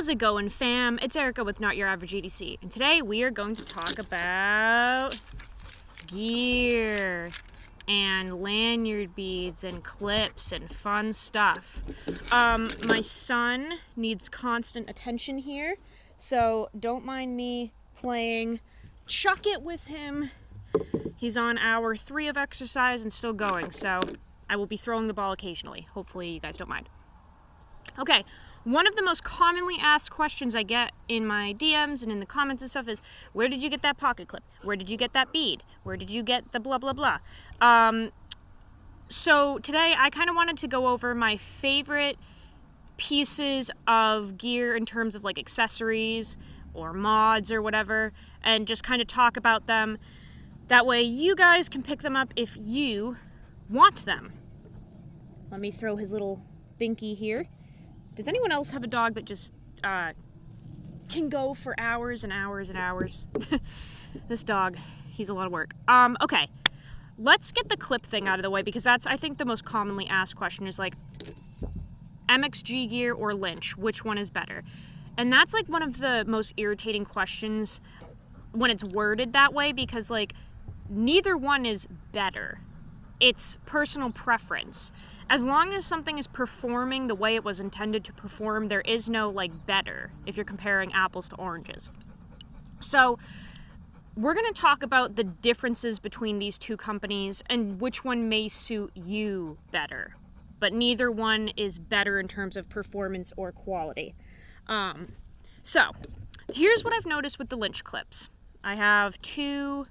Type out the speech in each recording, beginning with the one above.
How's it going, fam? It's Erica with Not Your Average EDC, and today we are going to talk about gear and lanyard beads and clips and fun stuff. My son needs constant attention here, so don't mind me playing chuck it with him. He's on hour 3 of exercise and still going, so I will be throwing the ball occasionally. Hopefully you guys don't mind. Okay, one of the most commonly asked questions I get in my DMs and in the comments and stuff is, where did you get that pocket clip? Where did you get that bead? Where did you get the blah, blah, blah? So today I kind of wanted to go over my favorite pieces of gear in terms of like accessories or mods or whatever, and just kind of talk about them. That way you guys can pick them up if you want them. Let me throw his little binky here. Does anyone else have a dog that just can go for hours and hours and hours? This dog, he's a lot of work. Okay, let's get the clip thing out of the way, because that's, I think, the most commonly asked question is like, MXG gear or Lynch, which one is better? And that's like one of the most irritating questions when it's worded that way, because like neither one is better. It's personal preference. As long as something is performing the way it was intended to perform, there is no like better if you're comparing apples to oranges. So we're going to talk about the differences between these two companies and which one may suit you better. But neither one is better in terms of performance or quality. So here's what I've noticed with the Lynch clips. I have 2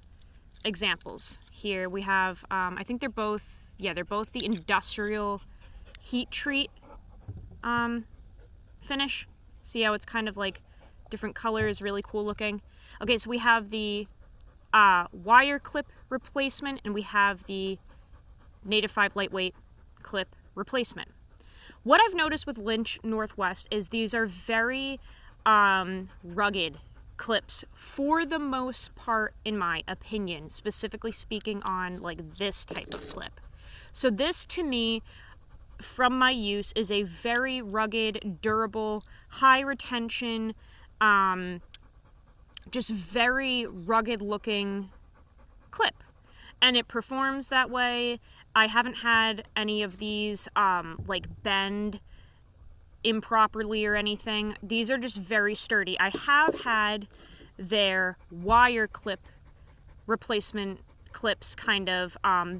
examples here. We have, I think they're both the industrial heat treat finish. See how it's kind of like different colors, really cool looking. Okay, so we have the wire clip replacement, and we have the Native 5 lightweight clip replacement. What I've noticed with Lynch Northwest is these are very rugged clips for the most part, in my opinion, specifically speaking on like this type of clip. So this, to me, from my use, is a very rugged, durable, high retention, just very rugged looking clip. And it performs that way. I haven't had any of these like bend improperly or anything. These are just very sturdy. I have had their wire clip replacement clips kind of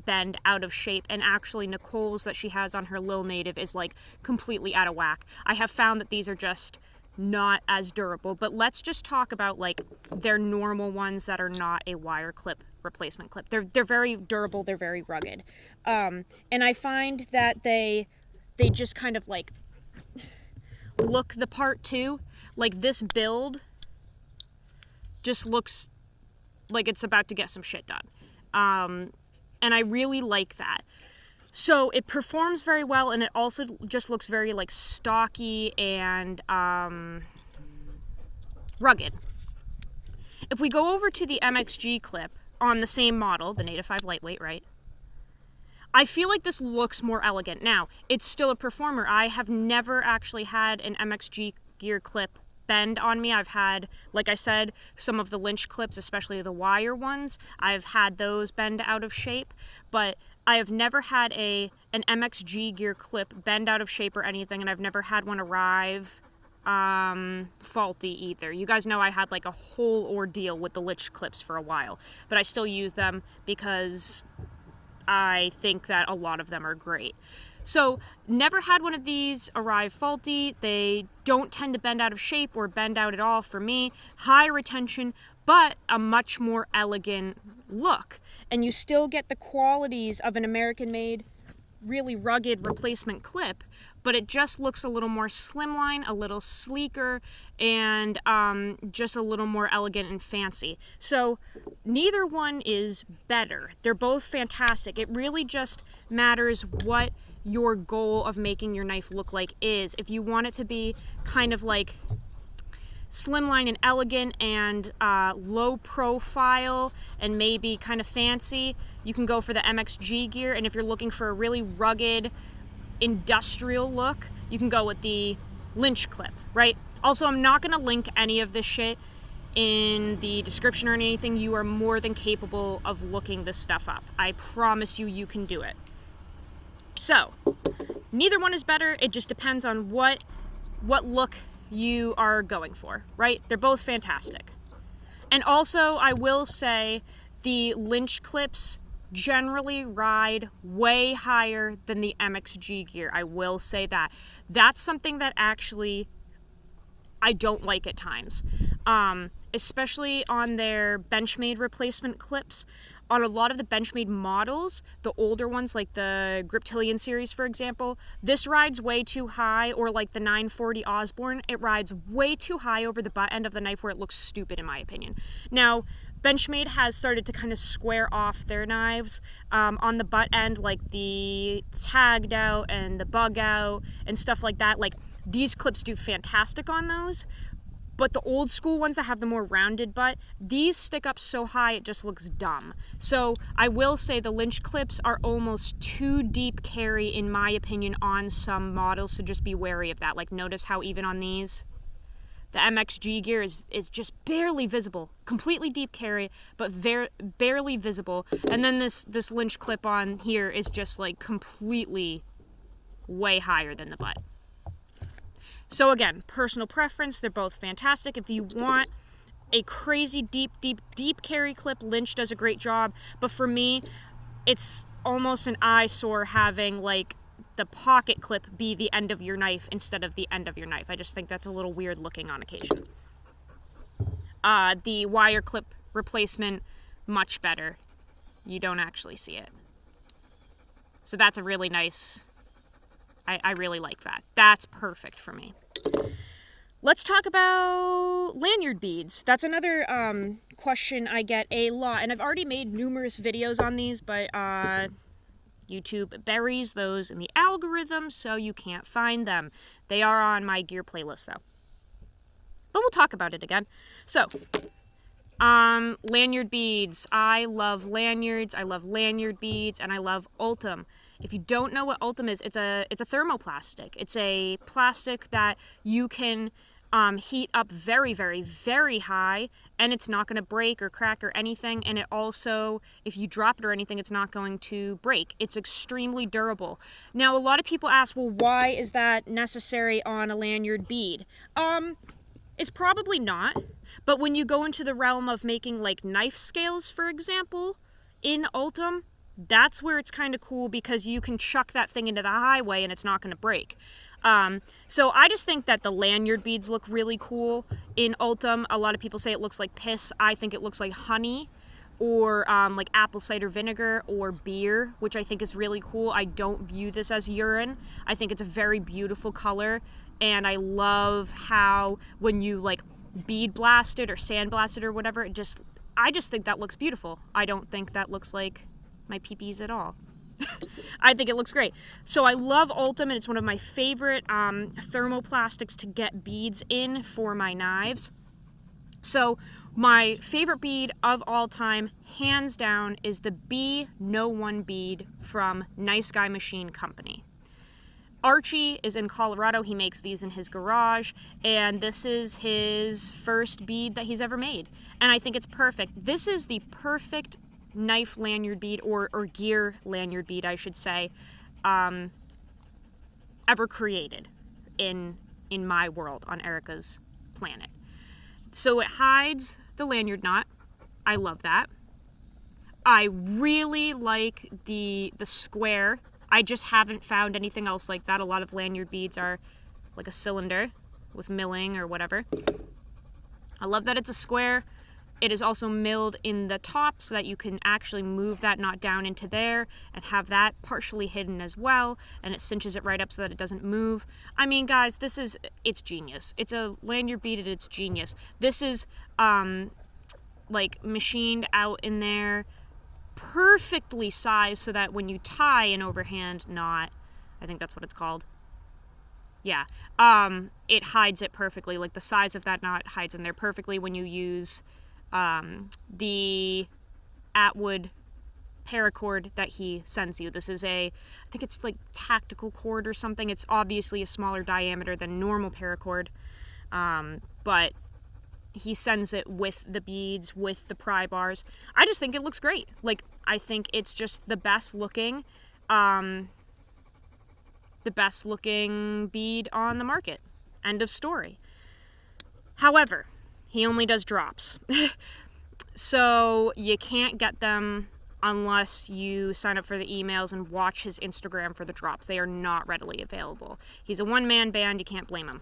bend out of shape, and actually Nicole's that she has on her Lil Native is like completely out of whack. I have found that these are just not as durable, but let's just talk about like their normal ones that are not a wire clip replacement clip. They're very durable, they're very rugged, and I find that they just kind of like look the part too. Like this build just looks like it's about to get some shit done. And I really like that. So it performs very well, and it also just looks very like stocky and rugged. If we go over to the MXG clip on the same model, the Native 5 lightweight, right? I feel like this looks more elegant. Now, it's still a performer. I have never actually had an MXG gear clip bend on me. I've had, like I said, some of the Lynch clips, especially the wire ones, I've had those bend out of shape, but I have never had an MXG gear clip bend out of shape or anything, and I've never had one arrive faulty either. You guys know I had like a whole ordeal with the Lynch clips for a while, but I still use them because I think that a lot of them are great. So never had one of these arrive faulty. They don't tend to bend out of shape or bend out at all for me. High retention, but a much more elegant look. And you still get the qualities of an American-made, really rugged replacement clip, but it just looks a little more slimline, a little sleeker, and just a little more elegant and fancy. So neither one is better. They're both fantastic. It really just matters what your goal of making your knife look like is. If you want it to be kind of like slimline and elegant and low profile and maybe kind of fancy, you can go for the MXG gear. And if you're looking for a really rugged industrial look, you can go with the Lynch clip, right? Also, I'm not going to link any of this shit in the description or anything. You are more than capable of looking this stuff up. I promise you, you can do it. So, neither one is better. It just depends on what look you are going for, right? They're both fantastic. And also, I will say the Lynch Clips generally ride way higher than the MXG gear. I will say that. That's something that actually I don't like at times. Especially on their Benchmade replacement clips. On a lot of the Benchmade models, the older ones like the Griptilian series, for example, this rides way too high, or like the 940 Osborne, it rides way too high over the butt end of the knife where it looks stupid in my opinion. Now, Benchmade has started to kind of square off their knives on the butt end, like the tagged out and the bug out and stuff like that. Like, these clips do fantastic on those. But the old school ones that have the more rounded butt, these stick up so high it just looks dumb. So I will say the Lynch Clips are almost too deep carry in my opinion on some models, so just be wary of that. Like, notice how even on these, the MXG gear is just barely visible. Completely deep carry, but barely visible. And then this Lynch clip on here is just like completely way higher than the butt. So again, personal preference, they're both fantastic. If you want a crazy deep carry clip, Lynch does a great job. But for me, it's almost an eyesore having like the pocket clip be the end of your knife instead of the end of your knife. I just think that's a little weird looking on occasion. The wire clip replacement, much better. You don't actually see it. So that's a really nice, I really like that. That's perfect for me. Let's talk about lanyard beads. That's another question I get a lot, and I've already made numerous videos on these, but YouTube buries those in the algorithm, so you can't find them. They are on my gear playlist, though. But we'll talk about it again. So, lanyard beads. I love lanyards, I love lanyard beads, and I love Ultem. If you don't know what Ultem is, it's a thermoplastic. It's a plastic that you can heat up very, very, very high, and it's not going to break or crack or anything. And it also, if you drop it or anything, it's not going to break. It's extremely durable. Now, a lot of people ask, well, why is that necessary on a lanyard bead? It's probably not. But when you go into the realm of making like knife scales, for example, in Ultem, that's where it's kind of cool because you can chuck that thing into the highway and it's not going to break. So I just think that the lanyard beads look really cool in Ultem. A lot of people say it looks like piss. I think it looks like honey or like apple cider vinegar or beer, which I think is really cool. I don't view this as urine. I think it's a very beautiful color, and I love how when you like bead blast it or sand blast it or whatever, I just think that looks beautiful. I don't think that looks like my peepees at all. I think it looks great. So I love Ultem, and it's one of my favorite thermoplastics to get beads in for my knives. So my favorite bead of all time, hands down, is the B01 bead from Nice Guy Machine Company. Archie is in Colorado. He makes these in his garage, and this is his first bead that he's ever made. And I think it's perfect. This is the perfect knife lanyard bead, or gear lanyard bead, I should say, ever created in my world, on Erica's planet. So it hides the lanyard knot. I love that. I really like the square. I just haven't found anything else like that. A lot of lanyard beads are like a cylinder with milling or whatever. I love that it's a square. It is also milled in the top so that you can actually move that knot down into there and have that partially hidden as well, and it cinches it right up so that it doesn't move. I mean, guys, it's genius. It's a lanyard bead at its genius. This is like machined out in there, perfectly sized so that when you tie an overhand knot, I think that's what it's called. Yeah, it hides it perfectly. Like the size of that knot hides in there perfectly when you use the Atwood paracord that he sends you. This is I think it's like tactical cord or something. It's obviously a smaller diameter than normal paracord, but he sends it with the beads, with the pry bars. I just think it looks great. Like, I think it's just the best looking bead on the market. End of story. However, he only does drops. So you can't get them unless you sign up for the emails and watch his Instagram for the drops. They are not readily available. He's a one-man band. You can't blame him.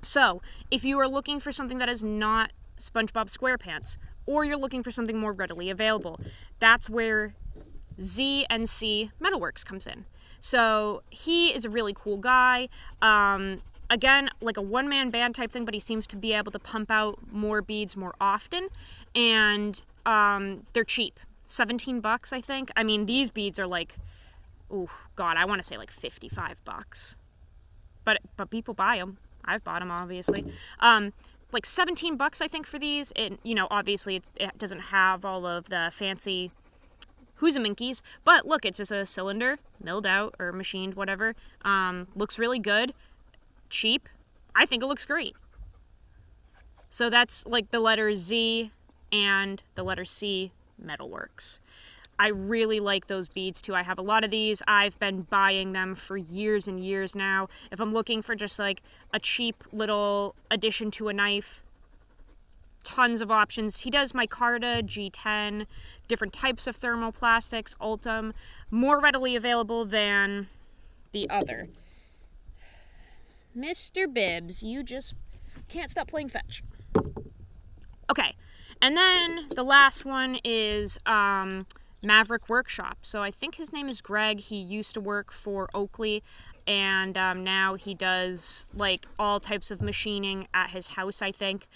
So if you are looking for something that is not SpongeBob SquarePants, or you're looking for something more readily available, that's where ZNC Metalworks comes in. So he is a really cool guy. Again, like a one-man band type thing, but he seems to be able to pump out more beads more often. And they're cheap. $17, I think. I mean, these beads are like, oh God, I want to say like $55. But people buy them. I've bought them, obviously. Like $17, I think, for these. And, you know, obviously it doesn't have all of the fancy hoozaminkies. But look, it's just a cylinder, milled out or machined, whatever. Looks really good. Cheap. I think it looks great. So that's like the letter Z and the letter C, Metalworks. I really like those beads too. I have a lot of these. I've been buying them for years and years now. If I'm looking for just like a cheap little addition to a knife, tons of options. He does micarta, G10, different types of thermoplastics, Ultem, more readily available than the other. Mr. Bibbs, you just can't stop playing fetch. Okay, and then the last one is Maverick Workshop. So I think his name is Greg. He used to work for Oakley, and now he does like all types of machining at his house, I think.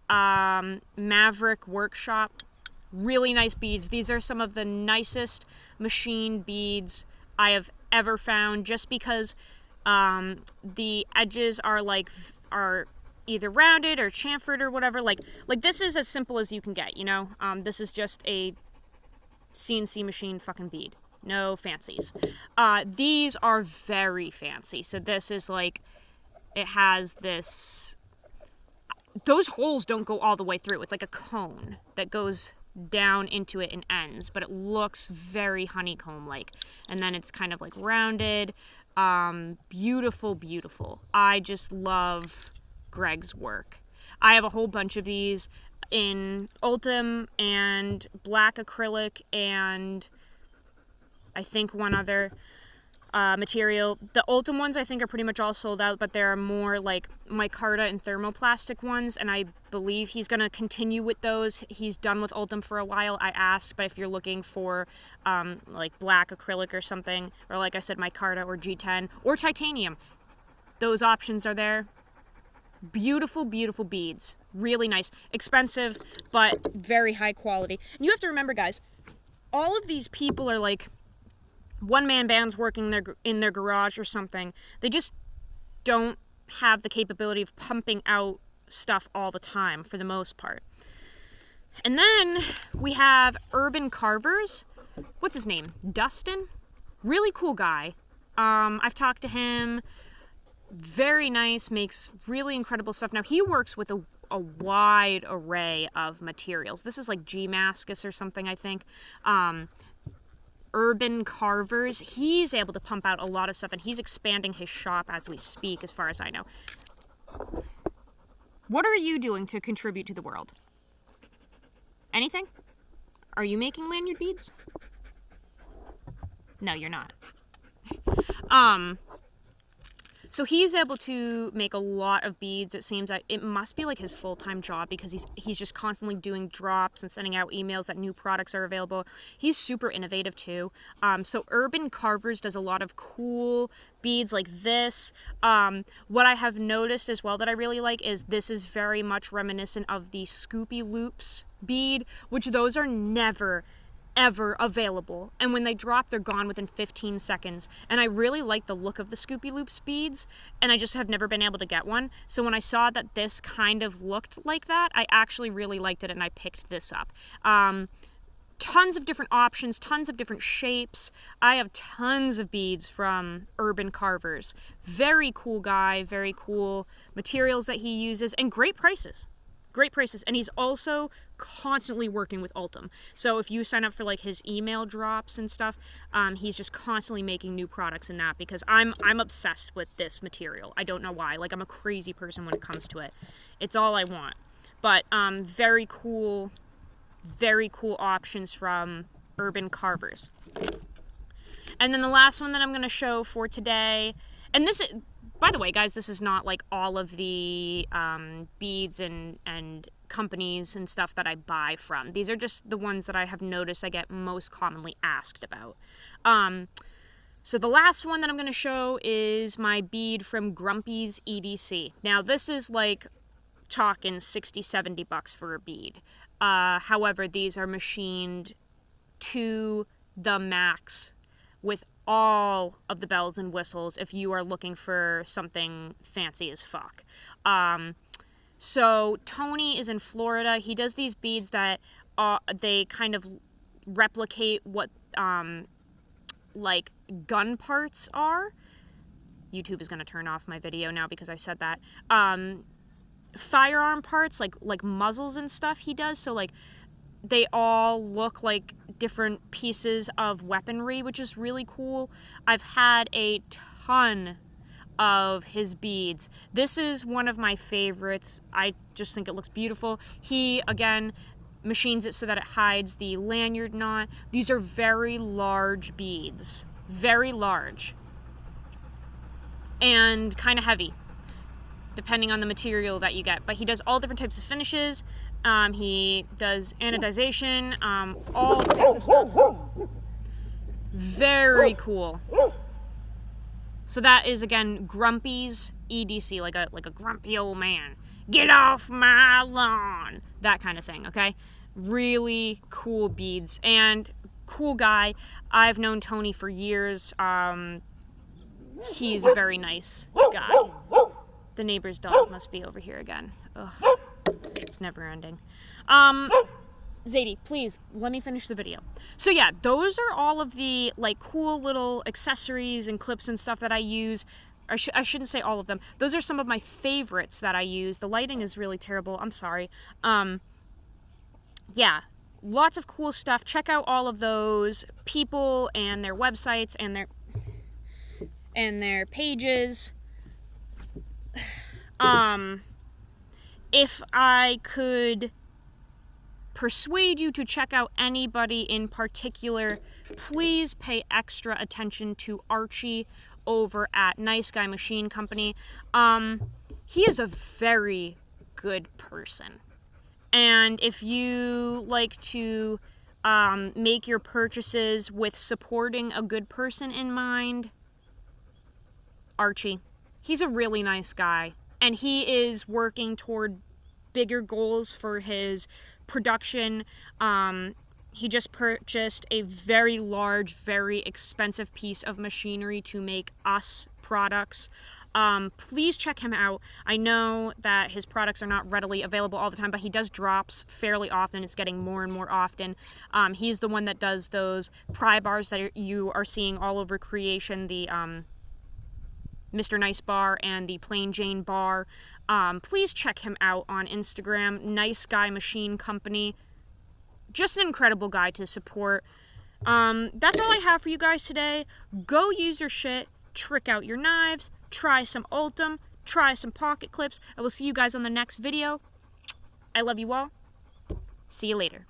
Maverick Workshop, really nice beads. These are some of the nicest machine beads I have ever found, just because the edges are either rounded or chamfered or whatever. Like this is as simple as you can get, you know. This is just a CNC machine fucking bead. No fancies. These are very fancy. So this is like, it has this, those holes don't go all the way through. It's like a cone that goes down into it and ends, but it looks very honeycomb-like. And then it's kind of like rounded. Beautiful, beautiful. I just love Greg's work. I have a whole bunch of these in Ultem and black acrylic and I think one other material. The Ultem ones I think are pretty much all sold out, but there are more like micarta and thermoplastic ones, and I believe he's going to continue with those. He's done with Ultem for a while. I asked, but if you're looking for like black acrylic or something, or like I said, micarta or G10 or titanium, those options are there. Beautiful, beautiful beads. Really nice. Expensive, but very high quality. And you have to remember, guys, all of these people are like one-man bands working in their garage or something. They just don't have the capability of pumping out stuff all the time, for the most part. And then we have Urban Carvers. What's his name? Dustin? Really cool guy. I've talked to him. Very nice, makes really incredible stuff. Now, he works with a wide array of materials. This is like G-Mascus or something, I think. Urban Carvers, he's able to pump out a lot of stuff, and he's expanding his shop as we speak, as far as I know. What are you doing to contribute to the world? Anything? Are you making lanyard beads? No, you're not. So he's able to make a lot of beads. It seems like it must be like his full-time job, because he's just constantly doing drops and sending out emails that new products are available. He's super innovative too. So Urban Carvers does a lot of cool beads like this. What I have noticed as well that I really like is this is very much reminiscent of the Scoopy Loops bead, which those are never ever available, and when they drop, they're gone within 15 seconds. And I really like the look of the Scoopy Loops beads, and I just have never been able to get one. So when I saw that this kind of looked like that, I actually really liked it, and I picked this up. tons of different options, tons of different shapes. I have tons of beads from Urban Carvers. Very cool guy, very cool materials that he uses, and great prices. Great prices. And he's also constantly working with Ultim. So if you sign up for like his email drops and stuff, he's just constantly making new products in that, because I'm obsessed with this material. I don't know why. Like, I'm a crazy person when it comes to it. It's all I want. But very cool options from Urban Carvers. And then the last one that I'm going to show for today, and this is, by the way, guys, this is not like all of the beads and companies and stuff that I buy from. These are just the ones that I have noticed I get most commonly asked about. So the last one that I'm going to show is my bead from Grumpy's EDC. Now, this is like talking $60-70 for a bead. However, these are machined to the max with all of the bells and whistles if you are looking for something fancy as fuck. So Tony is in Florida. He does these beads that they kind of replicate what like gun parts are. YouTube is going to turn off my video now because I said that. Firearm parts, like muzzles and stuff he does. So like they all look like different pieces of weaponry, which is really cool. I've had a ton of his beads. This is one of my favorites. I just think it looks beautiful. He, again, machines it so that it hides the lanyard knot. These are very large beads. Very large. And kind of heavy, depending on the material that you get. But he does all different types of finishes. He does anodization, all types of stuff. Very cool. So that is, again, Grumpy's EDC, like a grumpy old man. Get off my lawn! That kind of thing, okay? Really cool beads. And cool guy. I've known Tony for years. He's a very nice guy. The neighbor's dog must be over here again. Ugh. It's never ending. Zadie, please, let me finish the video. So yeah, those are all of the like cool little accessories and clips and stuff that I use. I shouldn't say all of them. Those are some of my favorites that I use. The lighting is really terrible. I'm sorry. Yeah, lots of cool stuff. Check out all of those people and their websites and their pages. If I could persuade you to check out anybody in particular, please pay extra attention to Archie over at Nice Guy Machine Company. He is a very good person. And if you like to make your purchases with supporting a good person in mind, Archie. He's a really nice guy. And he is working toward bigger goals for his production. He just purchased a very large, very expensive piece of machinery to make us products. Please check him out. I know that his products are not readily available all the time, but he does drops fairly often. It's getting more and more often. He's the one that does those pry bars that you are seeing all over creation, the Mr. Nice bar and the Plain Jane bar. Please check him out on Instagram, Nice Guy Machine Company. Just an incredible guy to support. That's all I have for you guys today. Go use your shit, trick out your knives, try some Ultim, try some pocket clips. I will see you guys on the next video. I love you all. See you later.